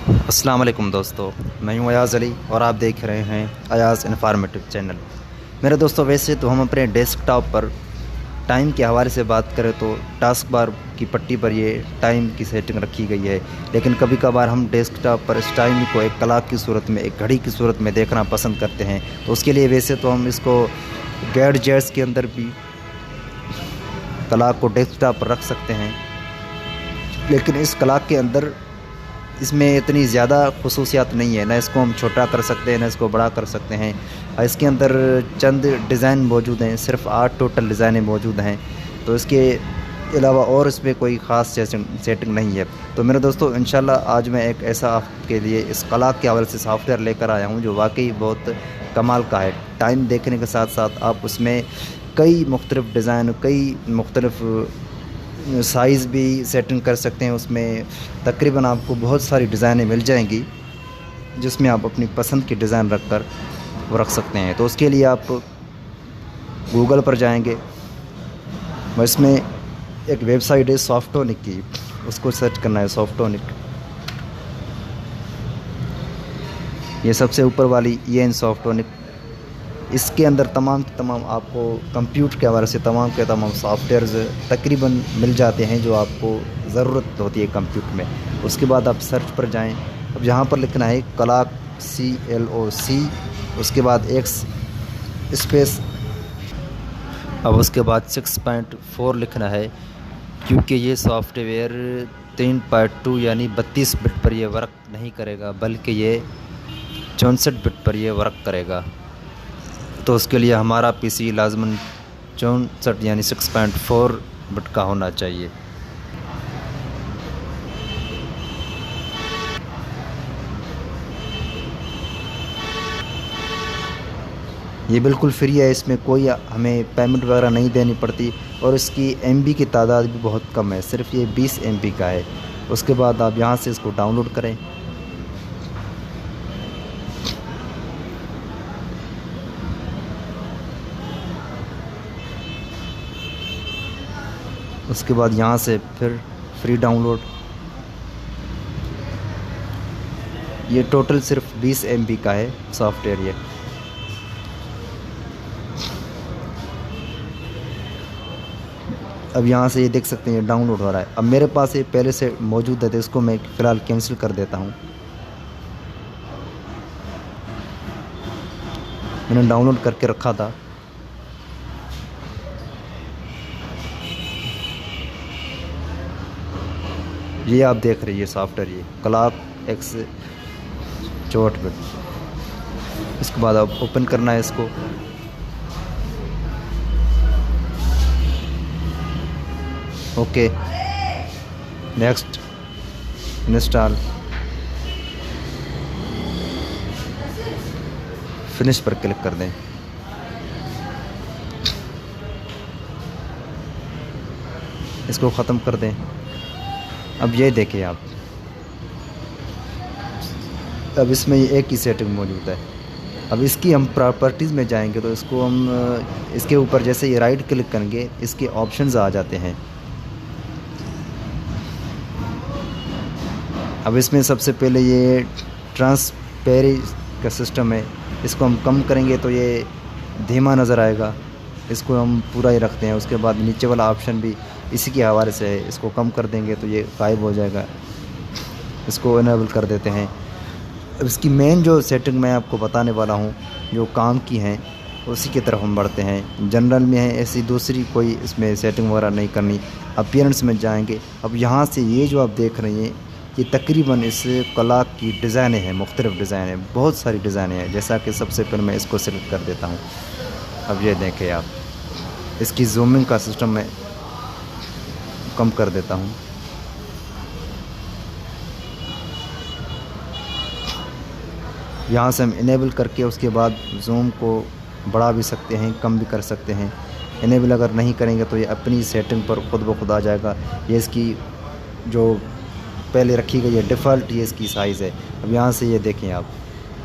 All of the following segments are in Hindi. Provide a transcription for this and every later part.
अस्सलाम वालेकुम दोस्तों, मैं हूं अयाज़ अली और आप देख रहे हैं अयाज़ इन्फॉर्मेटिव चैनल। मेरे दोस्तों, वैसे तो हम अपने डेस्कटॉप पर टाइम के हवाले से बात करें तो टास्क बार की पट्टी पर ये टाइम की सेटिंग रखी गई है, लेकिन कभी कभार हम डेस्कटॉप पर इस टाइम को एक क्लॉक की सूरत में, एक घड़ी की सूरत में देखना पसंद करते हैं। तो उसके लिए वैसे तो हम इसको गैजेट्स के अंदर भी क्लॉक को डेस्कटॉप पर रख सकते हैं, लेकिन इस क्लॉक के अंदर इसमें इतनी ज़्यादा खुसूसियात नहीं है। ना इसको हम छोटा कर सकते हैं, ना इसको बड़ा कर सकते हैं। इसके अंदर चंद डिज़ाइन मौजूद हैं, सिर्फ 8 टोटल डिज़ाइनें मौजूद हैं। तो इसके अलावा और इसमें कोई ख़ास सेटिंग नहीं है। तो मेरे दोस्तों, इंशाल्लाह आज मैं एक ऐसा आपके लिए इस क्लॉक के हवाले से सॉफ्टवेयर लेकर आया हूँ जो वाकई बहुत कमाल का है। टाइम देखने के साथ साथ आप उसमें कई मुख्तलिफ़ डिज़ाइन, कई मुख्तलिफ़ साइज़ भी सेटिंग कर सकते हैं। उसमें तकरीबन आपको बहुत सारी डिज़ाइनें मिल जाएंगी जिसमें आप अपनी पसंद की डिज़ाइन रख कर वो रख सकते हैं। तो उसके लिए आप गूगल पर जाएंगे, और इसमें एक वेबसाइट है सॉफ्टोनिक की, उसको सर्च करना है सॉफ्टोनिक। ये सबसे ऊपर वाली ये इन सॉफ्टोनिक, इसके अंदर तमाम के तमाम आपको कंप्यूटर के हवाले से तमाम के तमाम सॉफ्टवेयर्स तकरीबन मिल जाते हैं जो आपको ज़रूरत होती है कंप्यूटर में। उसके बाद आप सर्च पर जाएं। अब यहाँ पर लिखना है क्लॉक, CLOC, उसके बाद X स्पेस, अब उसके बाद 6.4 लिखना है, क्योंकि ये सॉफ्टवेयर 3.2 यानी 32 बिट पर ये वर्क नहीं करेगा, बल्कि ये 64 बिट पर ये वर्क करेगा। तो उसके लिए हमारा PC लाजमन 64 यानी 6.4 बिट का होना चाहिए। ये बिल्कुल फ्री है, इसमें कोई हमें पेमेंट वगैरह नहीं देनी पड़ती, और इसकी MB की तादाद भी बहुत कम है, सिर्फ ये 20 MB का है। उसके बाद आप यहाँ से इसको डाउनलोड करें। उसके बाद यहाँ से फिर फ्री डाउनलोड। ये टोटल सिर्फ 20 MB का है सॉफ्टवेयर ये। अब यहाँ से ये देख सकते हैं ये डाउनलोड हो रहा है। अब मेरे पास ये पहले से मौजूद है, तो इसको मैं फ़िलहाल कैंसिल कर देता हूँ। मैंने डाउनलोड करके रखा था। ये आप देख रहे हैं ये सॉफ्टवेयर, ये क्लॉक X 64 बिट। इसके बाद आप ओपन करना है इसको। ओके, नेक्स्ट, इंस्टॉल, फिनिश पर क्लिक कर दें। इसको ख़त्म कर दें। अब ये देखें आप, अब इसमें ये एक ही सेटिंग मौजूद है। अब इसकी हम प्रॉपर्टीज़ में जाएंगे तो इसको हम इसके ऊपर जैसे ये राइट क्लिक करेंगे, इसके ऑप्शंस आ जाते हैं। अब इसमें सबसे पहले ये ट्रांसपेरेंसी का सिस्टम है, इसको हम कम करेंगे तो ये धीमा नज़र आएगा, इसको हम पूरा ही रखते हैं। उसके बाद नीचे वाला ऑप्शन भी इसी के हवाले से है, इसको कम कर देंगे तो ये गायब हो जाएगा, इसको इनेबल कर देते हैं। अब इसकी मेन जो सेटिंग मैं आपको बताने वाला हूँ, जो काम की हैं, उसी की तरफ हम बढ़ते हैं। जनरल में है, ऐसी दूसरी कोई इसमें सेटिंग वगैरह नहीं करनी। अपीयरेंस में जाएंगे। अब यहाँ से ये जो आप देख रहे हैं, ये तकरीबन इस क्लॉक की डिज़ाइनें हैं, मुख्तलिफ़ डिज़ाइनें, बहुत सारी डिज़ाइनें हैं। जैसा कि सबसे पहले मैं इसको सिलेक्ट कर देता हूँ। अब ये देखें आप, इसकी जूमिंग का सिस्टम मैं कम कर देता हूँ। यहाँ से हम इनेबल करके उसके बाद जूम को बढ़ा भी सकते हैं, कम भी कर सकते हैं। इनेबल अगर नहीं करेंगे तो ये अपनी सेटिंग पर खुद ब खुद आ जाएगा। ये इसकी जो पहले रखी गई है डिफ़ॉल्ट, ये इसकी साइज़ है। अब यहाँ से ये देखें आप,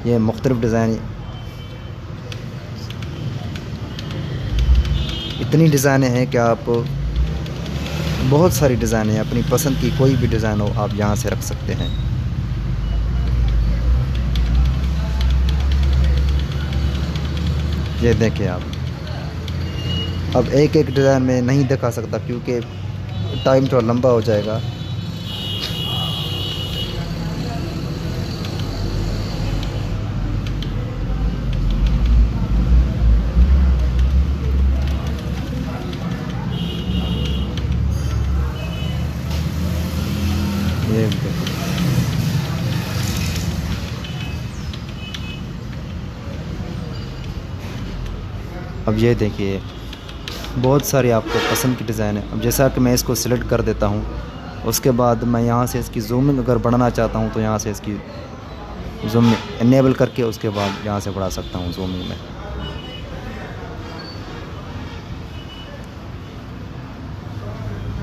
ये मुख्तलिफ़ डिज़ाइन, इतनी डिज़ाइनें हैं कि आप बहुत सारी डिज़ाइनें हैं, अपनी पसंद की कोई भी डिज़ाइन हो आप यहाँ से रख सकते हैं। ये देखिए आप। अब एक एक डिज़ाइन में नहीं दिखा सकता क्योंकि टाइम थोड़ा लंबा हो जाएगा। ये देखिए। अब ये देखिए, बहुत सारी आपको पसंद की डिज़ाइन है। अब जैसा कि मैं इसको सिलेक्ट कर देता हूँ, उसके बाद मैं यहाँ से इसकी जूमिंग अगर बढ़ाना चाहता हूँ तो यहाँ से इसकी जूम इनेबल करके उसके बाद यहाँ से बढ़ा सकता हूँ जूमिंग में।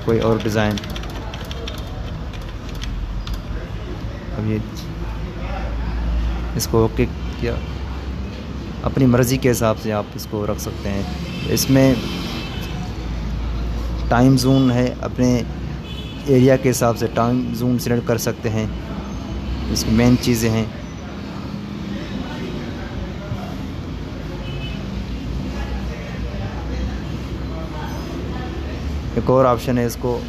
कोई और डिज़ाइन। अब ये इसको ओके किया, अपनी मर्ज़ी के हिसाब से आप इसको रख सकते हैं। इसमें टाइम जोन है, अपने एरिया के हिसाब से टाइम जोन सिलेक्ट कर सकते हैं। इसकी मेन चीज़ें हैं। एक और ऑप्शन है, इसको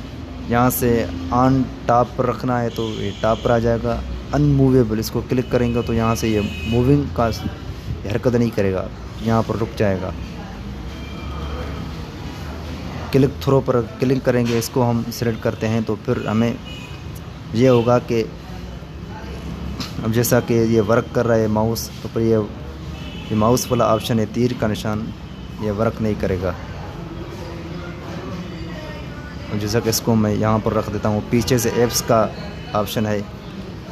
यहाँ से ऑन टॉप पर रखना है तो ये टॉप पर आ जाएगा। अनमूवेबल, इसको क्लिक करेंगे तो यहाँ से ये मूविंग का हरकत नहीं करेगा, यहाँ पर रुक जाएगा। क्लिक थ्रो पर क्लिक करेंगे, इसको हम सिलेक्ट करते हैं तो फिर हमें ये होगा कि अब जैसा कि ये वर्क कर रहा है माउस, तो फिर ये माउस वाला ऑप्शन है तीर का निशान, ये वर्क नहीं करेगा। जैसा कि इसको मैं यहाँ पर रख देता हूँ, पीछे से ऐप्स का ऑप्शन है,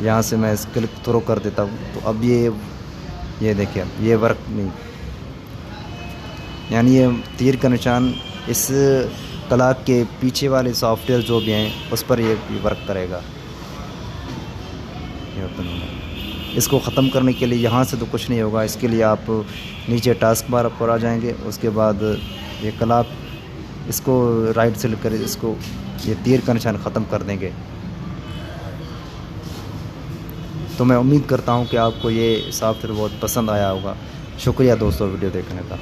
यहाँ से मैं क्लिक थ्रो कर देता हूँ तो अब ये देखिए ये वर्क नहीं, यानी ये तीर का निशान इस तलाक के पीछे वाले सॉफ्टवेयर जो भी हैं उस पर ये वर्क करेगा। इसको ख़त्म करने के लिए यहाँ से तो कुछ नहीं होगा, इसके लिए आप नीचे टास्क बार पर आ जाएंगे, उसके बाद ये क्लॉक, इसको राइट से लेकर इसको ये तीर का निशान ख़त्म कर देंगे। तो मैं उम्मीद करता हूँ कि आपको ये सॉफ्टवेयर बहुत पसंद आया होगा। शुक्रिया दोस्तों वीडियो देखने का।